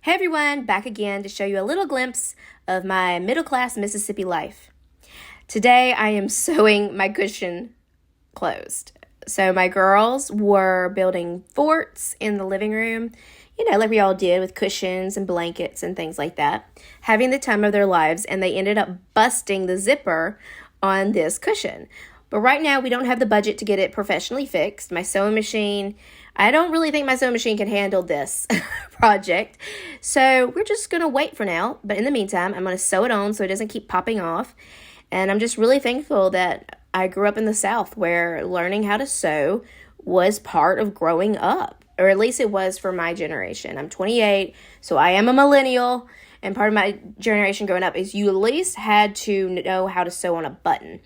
Hey everyone, back again to show you a little glimpse of my middle-class Mississippi life. Today I am sewing my cushion closed. So my girls were building forts in the living room, like we all did with cushions and blankets and things like that, having the time of their lives, and they ended up busting the zipper on this cushion. But right now we don't have the budget to get it professionally fixed. My sewing machine, I don't really think my sewing machine can handle this project. So we're just going to wait for now. But in the meantime, I'm going to sew it on so it doesn't keep popping off. And I'm just really thankful that I grew up in the South where learning how to sew was part of growing up. Or at least it was for my generation. I'm 28, so I am a millennial. And part of my generation growing up is you at least had to know how to sew on a button.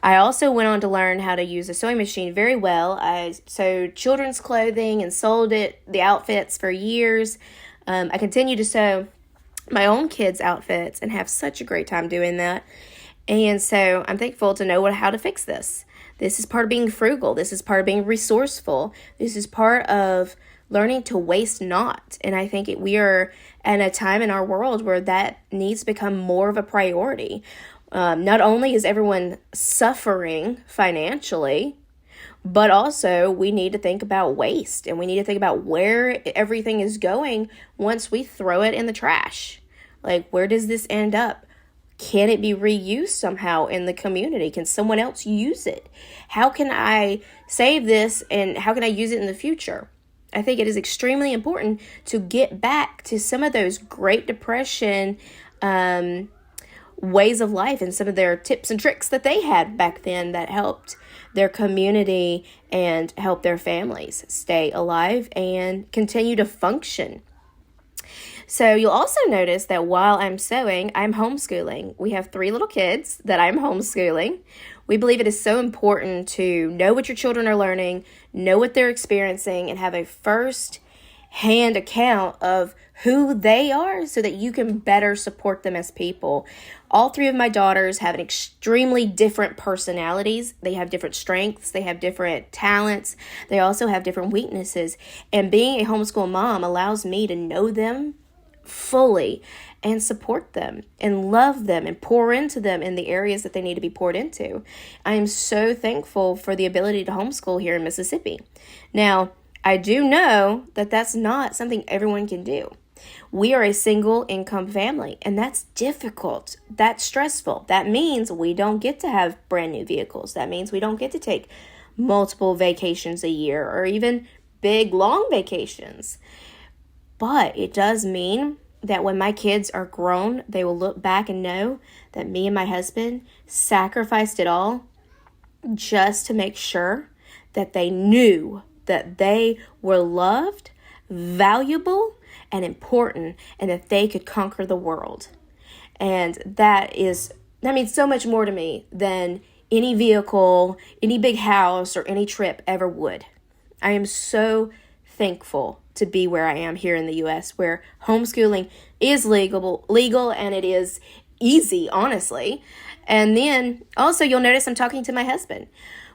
I also went on to learn how to use a sewing machine very well. I sewed children's clothing and sold the outfits for years. I continue to sew my own kids' outfits and have such a great time doing that. And so I'm thankful to know how to fix this. This is part of being frugal. This is part of being resourceful. This is part of learning to waste not. And I think we are at a time in our world where that needs to become more of a priority. Not only is everyone suffering financially, but also we need to think about waste, and we need to think about where everything is going once we throw it in the trash. Like, where does this end up? Can it be reused somehow in the community? Can someone else use it? How can I save this, and how can I use it in the future? I think it is extremely important to get back to some of those Great Depression ways of life and some of their tips and tricks that they had back then that helped their community and help their families stay alive and continue to function. So you'll also notice that while I'm sewing, I'm homeschooling. We have 3 little kids that I'm homeschooling. We believe it is so important to know what your children are learning, know what they're experiencing, and have a first-hand account of who they are so that you can better support them as people. All 3 of my daughters have extremely different personalities. They have different strengths. They have different talents. They also have different weaknesses. And being a homeschool mom allows me to know them fully and support them and love them and pour into them in the areas that they need to be poured into. I am so thankful for the ability to homeschool here in Mississippi. Now, I do know that that's not something everyone can do. We are a single income family, and that's difficult. That's stressful. That means we don't get to have brand new vehicles. That means we don't get to take multiple vacations a year or even big, long vacations. But it does mean that when my kids are grown, they will look back and know that me and my husband sacrificed it all just to make sure that they knew that they were loved, valuable, and important, and that they could conquer the world. And that means so much more to me than any vehicle, any big house, or any trip ever would. I am so thankful to be where I am here in the U.S., where homeschooling is legal, and it is easy, honestly. And then also you'll notice I'm talking to my husband.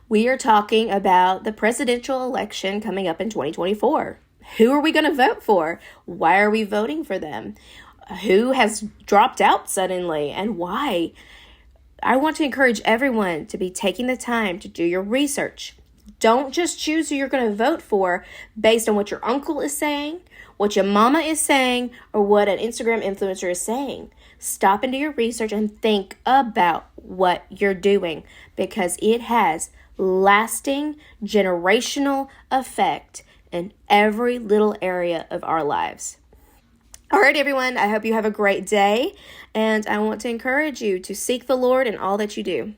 We are talking about the presidential election coming up in 2024. Who are we going to vote for? Why are we voting for them? Who has dropped out suddenly and why? I want to encourage everyone to be taking the time to do your research. Don't just choose who you're going to vote for based on what your uncle is saying, what your mama is saying, or what an Instagram influencer is saying. Stop and do your research and think about what you're doing, because it has lasting generational effect in every little area of our lives. All right, everyone, I hope you have a great day, and I want to encourage you to seek the Lord in all that you do.